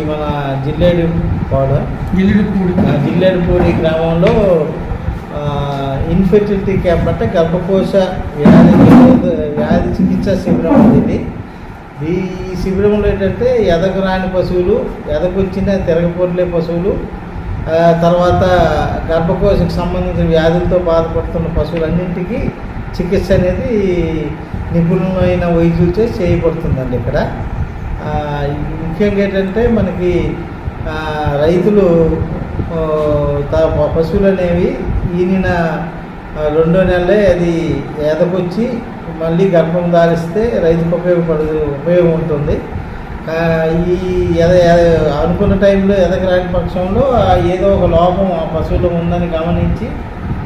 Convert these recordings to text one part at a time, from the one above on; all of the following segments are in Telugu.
మన జిల్లేడుపూడి గ్రామంలో ఇన్ఫెర్టిలిటీ క్యాంప్ అంటే గర్భకోశ వ్యాధి చికిత్సా శిబిరం ఉంది. ఈ శిబిరంలో ఏంటంటే ఎదగరాని పశువులు, ఎదగొచ్చిన తిరగపోట్లే పశువులు, తర్వాత గర్భకోశకు సంబంధించిన వ్యాధులతో బాధపడుతున్న పశువులన్నింటికీ చికిత్స అనేది నిపుణులైన వైద్యులతో చేయబడుతుందండి. ఇక్కడ ముఖ్యంగా ఏంటంటే మనకి రైతులు పశువులు అనేవి ఈనిన 2వ నెలలే అది ఎదకొచ్చి మళ్ళీ గర్భం దారిస్తే రైతుకు ఉపయోగం ఉంటుంది. ఈ అనుకున్న టైంలో ఎదగరాని పక్షంలో ఏదో ఒక లోపం ఆ పశువులో ఉందని గమనించి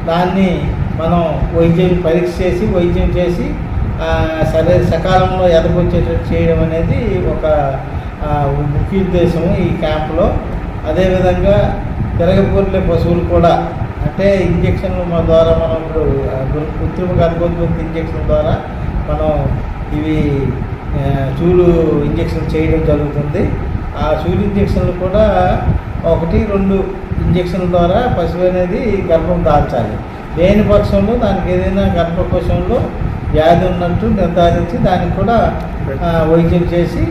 దాన్ని మనం వైద్యం చేసి సకాలంలో ఎదగొచ్చేటట్టు చేయడం అనేది ఒక ముఖ్య ఉద్దేశము ఈ క్యాంపులో. అదేవిధంగా తిరగపోట్లే పశువులు కూడా అంటే ఇంజక్షన్ల ద్వారా మనం ఇప్పుడు కృత్రిమ గర్భోత్పత్తి ఇంజక్షన్ల ద్వారా మనం ఇవి చూలు ఇంజక్షన్ చేయడం జరుగుతుంది. ఆ చూలు ఇంజక్షన్లు కూడా 1-2 ఇంజక్షన్ల ద్వారా పశువు అనేది గర్భం దాల్చాలి. లేని పక్షంలో దానికి ఏదైనా గర్భకోశంలో వ్యాధి ఉన్నట్టు నిర్ధారించి దానికి కూడా వైద్యం చేసి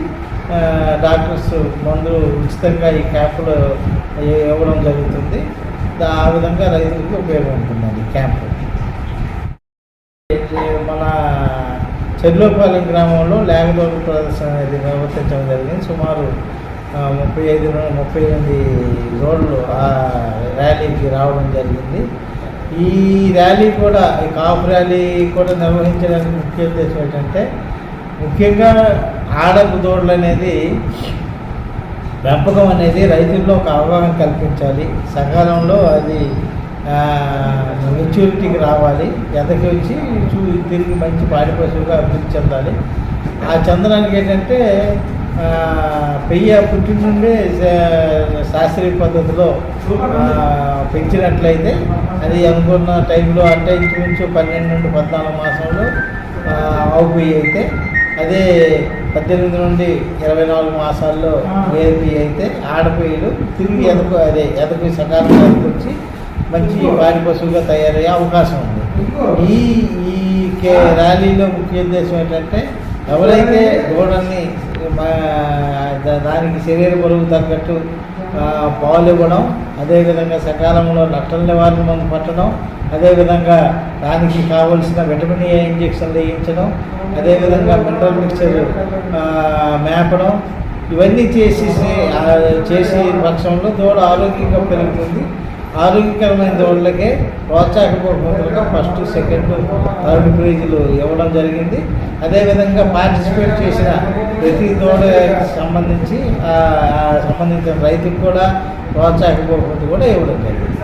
డాక్టర్స్ మందులు ఉచితంగా ఈ క్యాంపులో ఇవ్వడం జరుగుతుంది. ఆ విధంగా రైతులకు ఉపయోగం ఉంటుందండి క్యాంపు. మన చెర్లోపాలెం గ్రామంలో లేగదోడు ప్రదర్శన అనేది నిర్వర్తించడం జరిగింది. సుమారు 38 రోడ్లు ఆ ర్యాలీకి రావడం జరిగింది. ఈ ర్యాలీ కూడా ఈ కాపు ర్యాలీ కూడా నిర్వహించడానికి ముఖ్య ఉద్దేశం ఏంటంటే ముఖ్యంగా ఆడపు దూడలు అనేది పెంపకం అనేది రైతుల్లో ఒక అవగాహన కల్పించాలి. సకాలంలో అది మెచ్యూరిటీకి రావాలి, ఎదకి వచ్చి తిరిగి మంచి పాడి పశువుగా అభివృద్ధి చెందాలి. ఆ చెందడానికి ఏంటంటే పెయ్య పుట్టిన నుండే శాస్త్రీయ పద్ధతిలో పెంచినట్లయితే అది అనుకున్న టైంలో అంటే ఇంచుమించు 12 నుండి 14 మాసంలో ఆవు పెయ్యి అయితే, అదే 18 నుండి 24 మాసాల్లో వేరు పెయ్యి అయితే ఆడపెయ్యలు తిరిగి ఎదకు సకాలంలో ఎదకొచ్చి మంచి పాడి పశువుగా తయారయ్యే అవకాశం ఉంది. ఈ ర్యాలీలో ముఖ్య ఉద్దేశం ఏంటంటే ఎవరైతే దూడల్ని దానికి శరీర బరువు తగ్గట్టు పాలు ఇవ్వడం, అదేవిధంగా సకాలంలో నట్టల నివారణ మందు పట్టడం, అదేవిధంగా దానికి కావలసిన విటమిన్ ఏ ఇంజక్షన్లు వేయించడం, అదేవిధంగా మినరల్ మిక్చర్ మేపడం, ఇవన్నీ చేసి పక్షంలో దూడ ఆరోగ్యంగా పెరుగుతుంది. ఆరోగ్యకరమైన దూడలకే ప్రోత్సాహపూర్వకంగా 1st, 2nd, 3rd ప్రైజులు ఇవ్వడం జరిగింది. అదేవిధంగా పార్టిసిపేట్ చేసిన ప్రతి దూడకి సంబంధించిన రైతుకు కూడా ప్రోత్సాహపూర్వకంగా కూడా ఇవ్వడం జరిగింది.